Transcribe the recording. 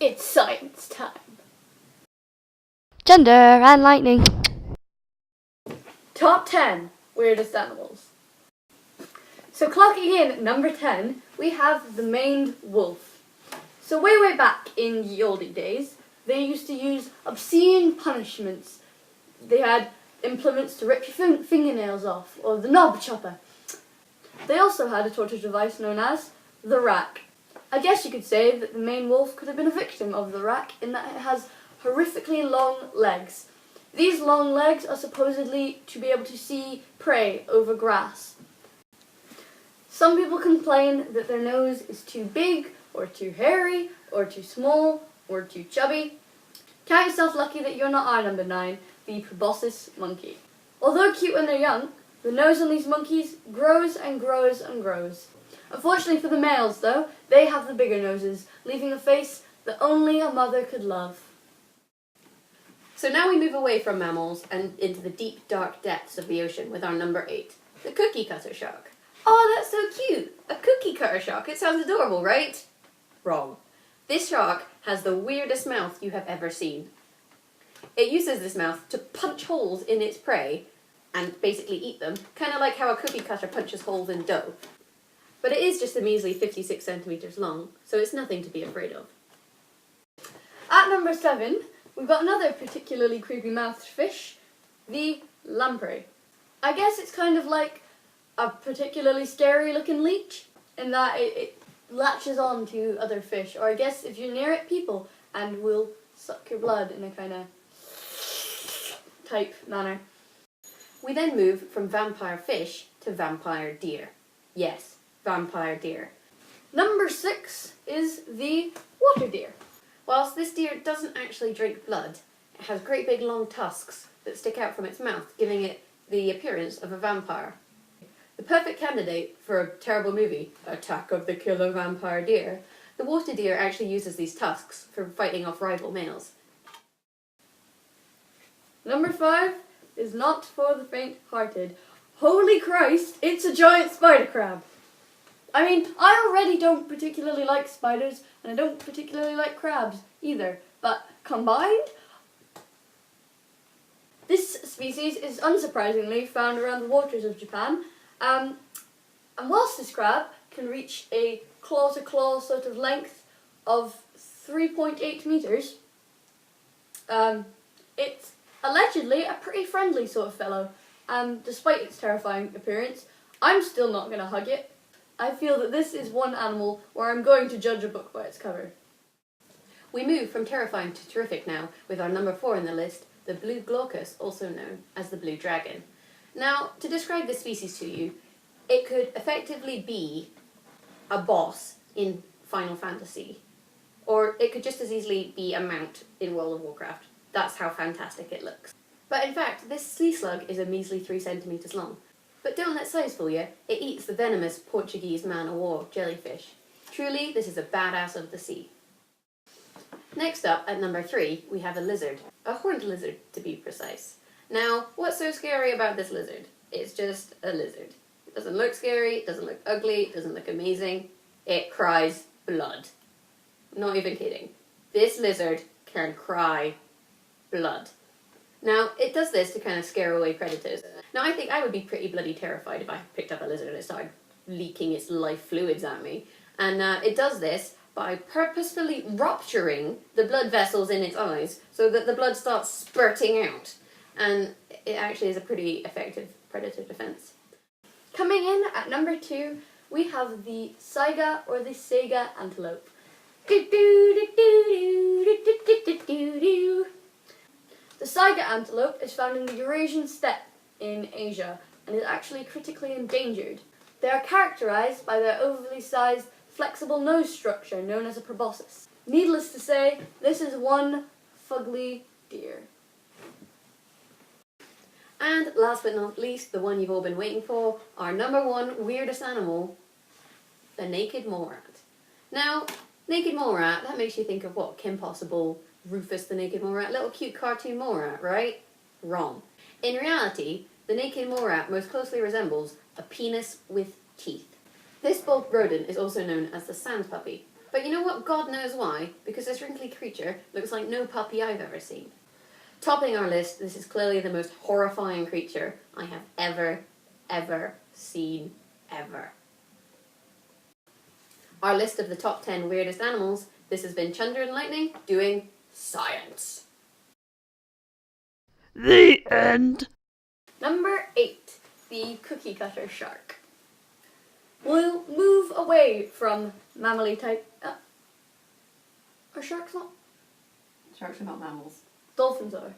It's science time. Gender and lightning. Top 10 weirdest animals. So clocking in at number 10, we have the maned wolf. So way back in the oldie days, they used to use obscene punishments. They had implements to rip your fingernails off, or the knob chopper. They also had a torture device known as the rack. I guess you could say that the maned wolf could have been a victim of the rack in that it has horrifically long legs. These long legs are supposedly to be able to see prey over grass. Some people complain that their nose is too big, or too hairy, or too small, or too chubby. Count yourself lucky that you're not our number 9, the proboscis monkey. Although cute when they're young, the nose on these monkeys grows and grows and grows. Unfortunately for the males, though, they have the bigger noses, leaving a face that only a mother could love. So now we move away from mammals and into the deep, dark depths of the ocean with our number 8, the cookie cutter shark. Oh, that's so cute! A cookie cutter shark. It sounds adorable, right? Wrong. This shark has the weirdest mouth you have ever seen. It uses this mouth to punch holes in its prey and basically eat them, kind of like how a cookie cutter punches holes in dough. But it is just a measly 56 centimetres long, so it's nothing to be afraid of. At number 7, we've got another particularly creepy-mouthed fish, the lamprey. I guess it's kind of like a particularly scary-looking leech, in that it latches on to other fish, or I guess if you're near it, people, and will suck your blood in a kind of type manner. We then move from vampire fish to vampire deer. Yes, vampire deer. Number 6 is the water deer. Whilst this deer doesn't actually drink blood, it has great big long tusks that stick out from its mouth, giving it the appearance of a vampire. The perfect candidate for a terrible movie, Attack of the Killer Vampire Deer, the water deer actually uses these tusks for fighting off rival males. Number 5 is not for the faint-hearted. Holy Christ, it's a giant spider crab. I mean, I already don't particularly like spiders, and I don't particularly like crabs either, but combined? This species is unsurprisingly found around the waters of Japan, and whilst this crab can reach a claw-to-claw sort of length of 3.8 metres, it's allegedly a pretty friendly sort of fellow, and despite its terrifying appearance, I'm still not going to hug it. I feel that this is one animal where I'm going to judge a book by its cover. We move from terrifying to terrific now with our number 4 in the list, the blue glaucus, also known as the blue dragon. Now, to describe this species to you, it could effectively be a boss in Final Fantasy, or it could just as easily be a mount in World of Warcraft. That's how fantastic it looks. But in fact, this sea slug is a measly 3 centimetres long. But don't let size fool you, it eats the venomous Portuguese man-o'-war jellyfish. Truly, this is a badass of the sea. Next up, at number 3, we have a lizard. A horned lizard, to be precise. Now, what's so scary about this lizard? It's just a lizard. It doesn't look scary, it doesn't look ugly, it doesn't look amazing. It cries blood. Not even kidding. This lizard can cry blood. Now, it does this to kind of scare away predators. Now, I think I would be pretty bloody terrified if I picked up a lizard and it started leaking its life fluids at me. And it does this by purposefully rupturing the blood vessels in its eyes so that the blood starts spurting out. And it actually is a pretty effective predator defense. Coming in at number 2, we have the saiga or the saiga antelope. The saiga antelope is found in the Eurasian steppe in Asia and is actually critically endangered. They are characterized by their overly sized, flexible nose structure known as a proboscis. Needless to say, this is one fugly deer. And last but not least, the one you've all been waiting for, our number 1 weirdest animal, the naked mole rat. Now, naked mole rat, that makes you think of what? Kim Possible, Rufus the naked mole rat, little cute cartoon mole rat, right? Wrong. In reality, the naked mole rat most closely resembles a penis with teeth. This bulk rodent is also known as the sand puppy. But you know what? God knows why. Because this wrinkly creature looks like no puppy I've ever seen. Topping our list, this is clearly the most horrifying creature I have ever seen, ever. Our list of the top 10 weirdest animals, this has been Chunder and Lightning doing science. The end. Number 8, the cookie cutter shark. We'll move away from mammally type. Are sharks not? Sharks are not mammals. Dolphins are.